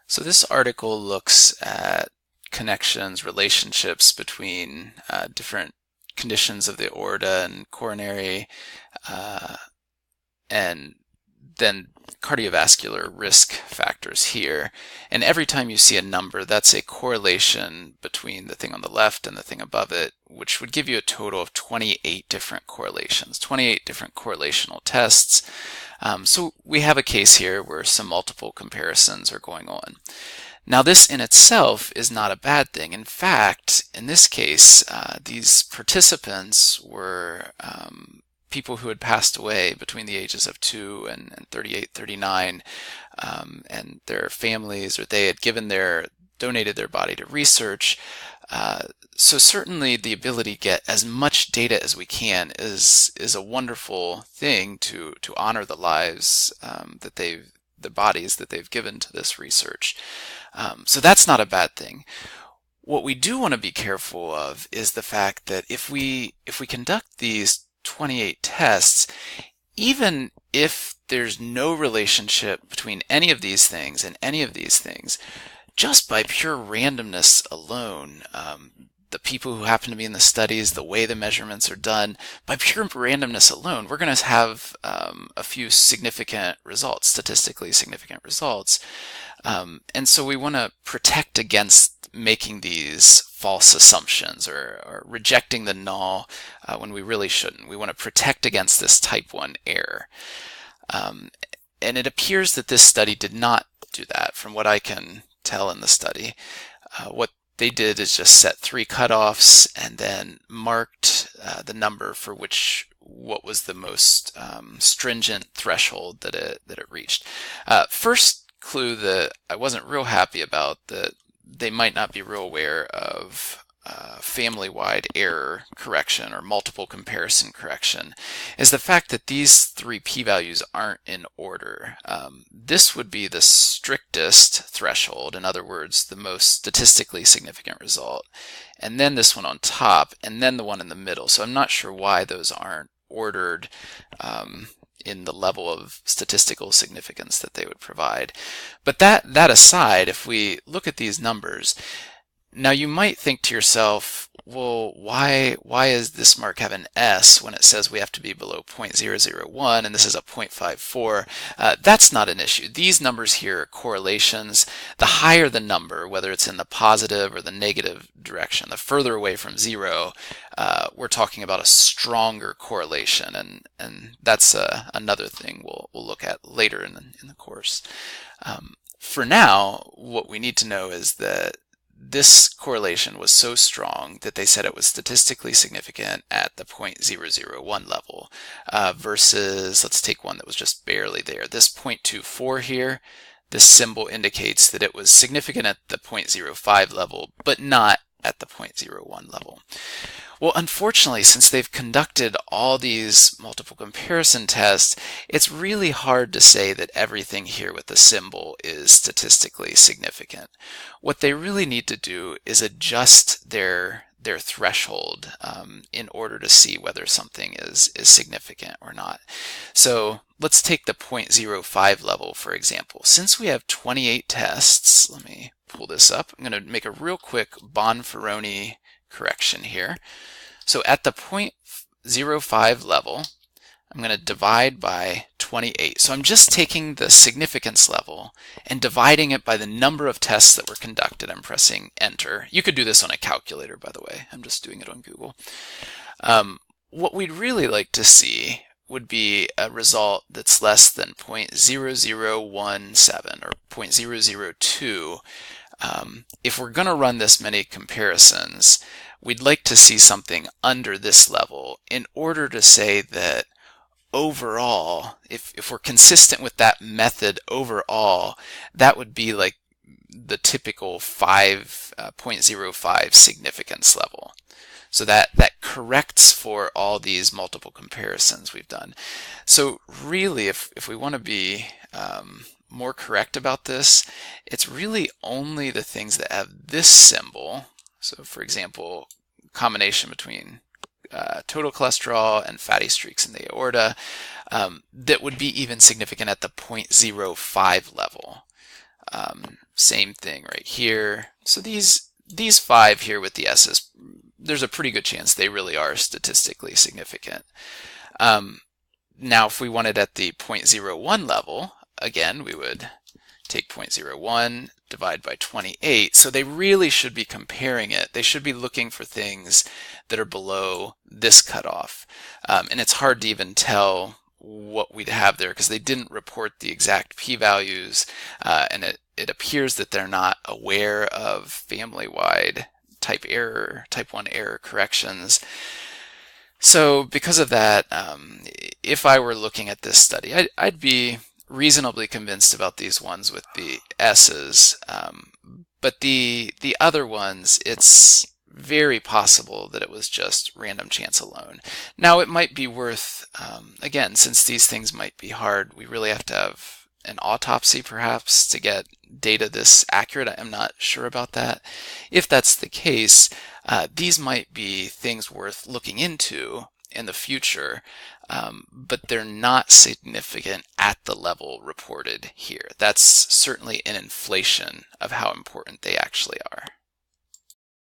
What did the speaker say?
So this article looks at connections, relationships between different conditions of the aorta and coronary, uh, and then cardiovascular risk factors here. And every time you see a number, that's a correlation between the thing on the left and the thing above it, which would give you a total of 28 different correlations, 28 different correlational tests. So we have a case here where some multiple comparisons are going on. Now, this in itself is not a bad thing. In fact, in this case, these participants were people who had passed away between the ages of 2 and 38, 39, and their families, or they had donated their body to research. So certainly the ability to get as much data as we can is a wonderful thing to honor the lives the bodies that they've given to this research. So that's not a bad thing. What we do want to be careful of is the fact that if we conduct these 28 tests, even if there's no relationship between any of these things and any of these things, just by pure randomness alone, the people who happen to be in the studies, the way the measurements are done, by pure randomness alone, we're going to have a few significant results, statistically significant results. And so we want to protect against making these false assumptions or rejecting the null when we really shouldn't. We want to protect against this type 1 error. And it appears that this study did not do that, from what I can tell in the study. What they did is just set 3 cutoffs and then marked the number for what was the most stringent threshold that it reached. First clue that I wasn't real happy about, that they might not be real aware of family-wide error correction or multiple comparison correction, is the fact that these 3 p-values aren't in order. This would be the strictest threshold, in other words, the most statistically significant result, and then this one on top, and then the one in the middle. So I'm not sure why those aren't ordered in the level of statistical significance that they would provide. But that aside, if we look at these numbers, now you might think to yourself, well, why does this mark have an S when it says we have to be below 0.001 and this is a 0.54? That's not an issue. These numbers here are correlations. The higher the number, whether it's in the positive or the negative direction, the further away from 0, we're talking about a stronger correlation, and that's another thing we'll look at later in the course. For now, what we need to know is that this correlation was so strong that they said it was statistically significant at the 0.001 level, versus, let's take one that was just barely there. This 0.24 here, this symbol indicates that it was significant at the 0.05 level, but not at the 0.01 level. Well, unfortunately, since they've conducted all these multiple comparison tests, it's really hard to say that everything here with the symbol is statistically significant. What they really need to do is adjust their threshold in order to see whether something is significant or not. So let's take the 0.05 level, for example. Since we have 28 tests, let me pull this up. I'm going to make a real quick Bonferroni correction here. So at the 0.05 level, I'm going to divide by 28. So I'm just taking the significance level and dividing it by the number of tests that were conducted. I'm pressing enter. You could do this on a calculator, by the way. I'm just doing it on Google. What we'd really like to see would be a result that's less than 0.0017 or 0.002. If we're going to run this many comparisons, we'd like to see something under this level in order to say that overall, if we're consistent with that method overall, that would be like the typical 5.05 significance level. So that corrects for all these multiple comparisons we've done. So really, if we want to be more correct about this, it's really only the things that have this symbol. So for example, combination between total cholesterol and fatty streaks in the aorta, that would be even significant at the 0.05 level. same thing right here. So these 5 here with the S's, there's a pretty good chance they really are statistically significant. Now, if we wanted at the 0.01 level, again, we would take 0.01, divide by 28. So they really should be comparing it. They should be looking for things that are below this cutoff. And it's hard to even tell what we'd have there because they didn't report the exact p-values, and it appears that they're not aware of family-wide type 1 error corrections. So because of that, if I were looking at this study, I'd be reasonably convinced about these ones with the S's, but the other ones, it's very possible that it was just random chance alone. Now, it might be worth, again, since these things might be hard, we really have to have an autopsy perhaps to get data this accurate. I'm not sure about that. If that's the case, these might be things worth looking into in the future, but they're not significant at the level reported here. That's certainly an inflation of how important they actually are.